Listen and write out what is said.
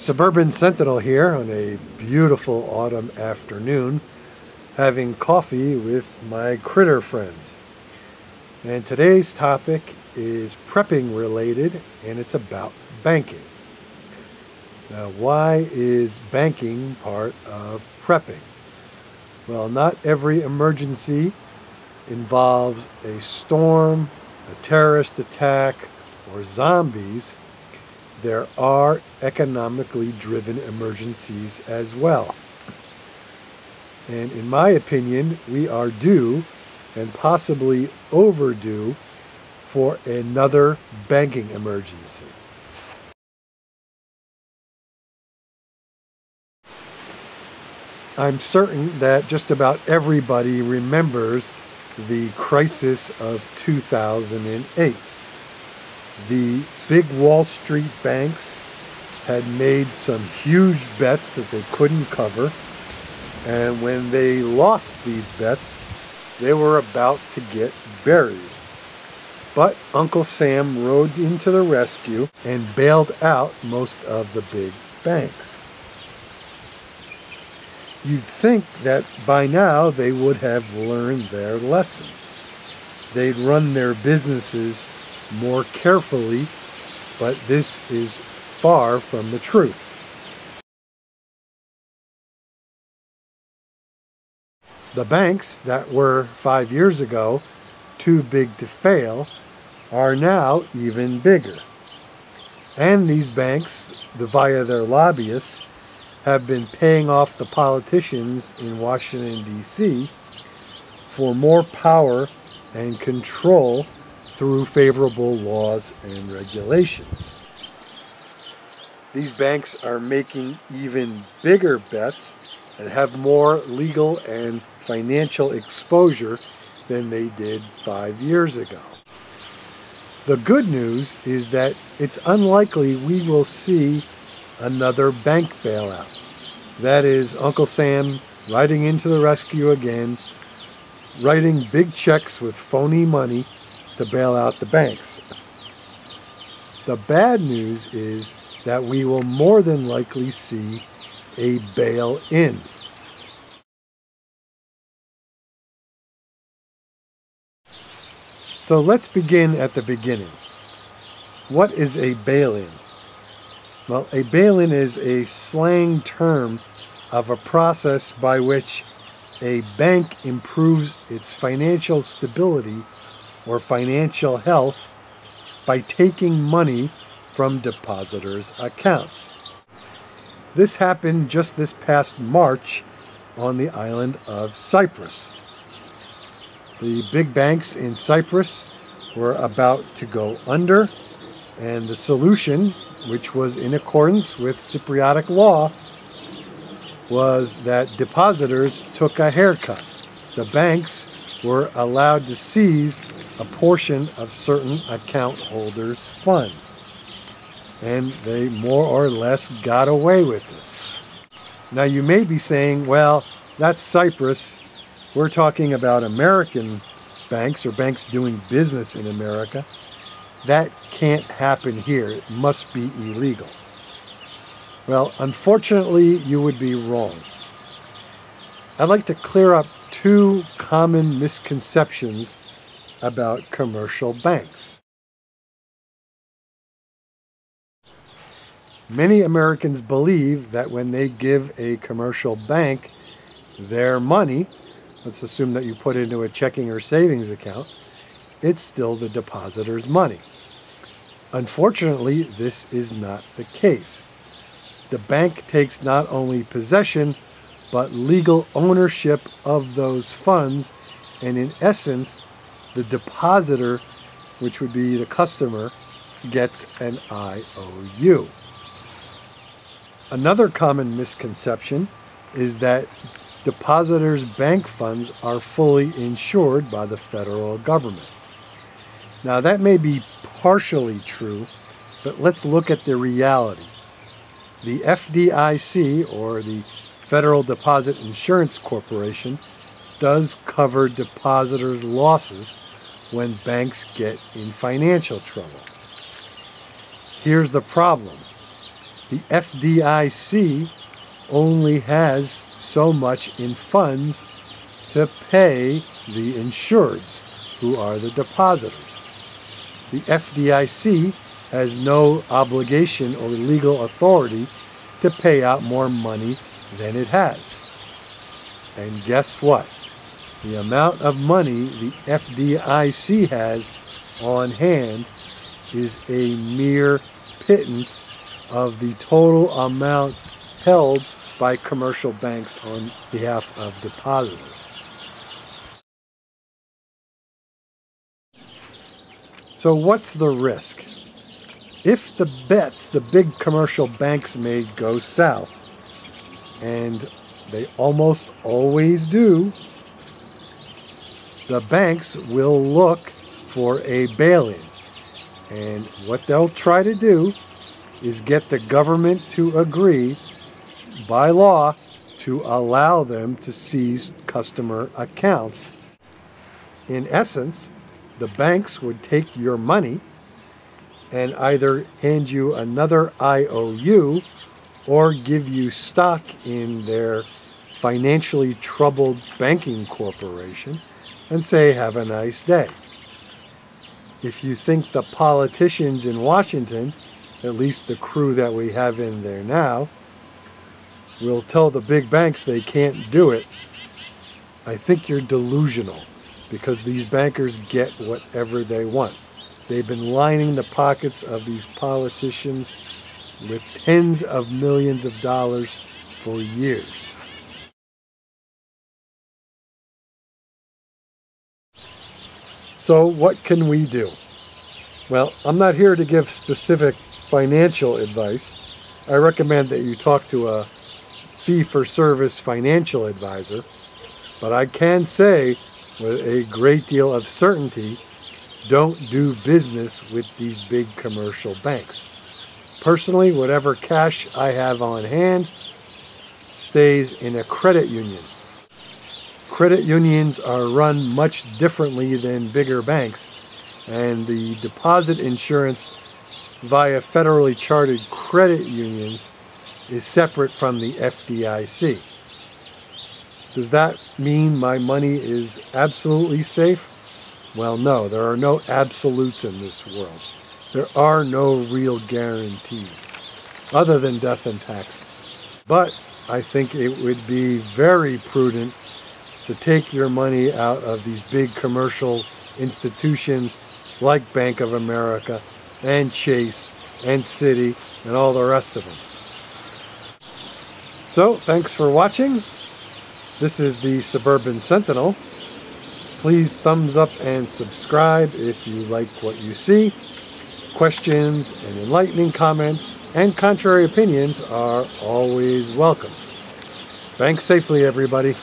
Suburban Sentinel here on a beautiful autumn afternoon, having coffee with my critter friends. And today's topic is prepping related, and it's about banking. Now, why is banking part of prepping? Well, not every emergency involves a storm, a terrorist attack, or zombies. There are economically driven emergencies as well. And in my opinion, we are due and possibly overdue for another banking emergency. I'm certain that just about everybody remembers the crisis of 2008. The big Wall Street banks had made some huge bets that they couldn't cover, and when they lost these bets, they were about to get buried. But Uncle Sam rode into the rescue and bailed out most of the big banks. You'd think that by now they would have learned their lesson. They'd run their businesses more carefully, but this is far from the truth. The banks that were 5 years ago too big to fail are now even bigger. And these banks, via their lobbyists, have been paying off the politicians in Washington, D.C. for more power and control through favorable laws and regulations. These banks are making even bigger bets and have more legal and financial exposure than they did 5 years ago. The good news is that it's unlikely we will see another bank bailout. That is, Uncle Sam riding into the rescue again, writing big checks with phony money to bail out the banks. The bad news is that we will more than likely see a bail-in. So let's begin at the beginning. What is a bail-in? Well, a bail-in is a slang term of a process by which a bank improves its financial stability or financial health by taking money from depositors' accounts. This happened just this past March on the island of Cyprus. The big banks in Cyprus were about to go under, and the solution, which was in accordance with Cypriotic law, was that depositors took a haircut. The banks were allowed to seize a portion of certain account holders' funds. And they more or less got away with this. Now you may be saying, well, that's Cyprus. We're talking about American banks or banks doing business in America. That can't happen here. It must be illegal. Well, unfortunately, you would be wrong. I'd like to clear up two common misconceptions about commercial banks. Many Americans believe that when they give a commercial bank their money, let's assume that you put it into a checking or savings account, it's still the depositor's money. Unfortunately, this is not the case. The bank takes not only possession, but legal ownership of those funds, and in essence, the depositor, which would be the customer, gets an IOU. Another common misconception is that depositors' bank funds are fully insured by the federal government. Now, that may be partially true, but let's look at the reality. The FDIC, or the Federal Deposit Insurance Corporation, does cover depositors' losses when banks get in financial trouble. Here's the problem. The FDIC only has so much in funds to pay the insureds, who are the depositors. The FDIC has no obligation or legal authority to pay out more money than it has. And guess what? The amount of money the FDIC has on hand is a mere pittance of the total amounts held by commercial banks on behalf of depositors. So what's the risk? If the bets the big commercial banks made go south, and they almost always do, the banks will look for a bail-in. And what they'll try to do is get the government to agree by law to allow them to seize customer accounts. In essence, the banks would take your money and either hand you another IOU or give you stock in their financially troubled banking corporation and say, have a nice day. If you think the politicians in Washington, at least the crew that we have in there now, will tell the big banks they can't do it, I think you're delusional, because these bankers get whatever they want. They've been lining the pockets of these politicians with tens of millions of dollars for years. So what can we do? Well, I'm not here to give specific financial advice. I recommend that you talk to a fee-for-service financial advisor, but I can say with a great deal of certainty, don't do business with these big commercial banks. Personally, whatever cash I have on hand stays in a credit union. Credit unions are run much differently than bigger banks, and the deposit insurance via federally chartered credit unions is separate from the FDIC. Does that mean my money is absolutely safe? Well, no, there are no absolutes in this world. There are no real guarantees, other than death and taxes. But I think it would be very prudent to take your money out of these big commercial institutions like Bank of America and Chase and Citi and all the rest of them. So, thanks for watching. This is the Suburban Sentinel. Please thumbs up and subscribe if you like what you see. Questions and enlightening comments and contrary opinions are always welcome. Bank safely, everybody.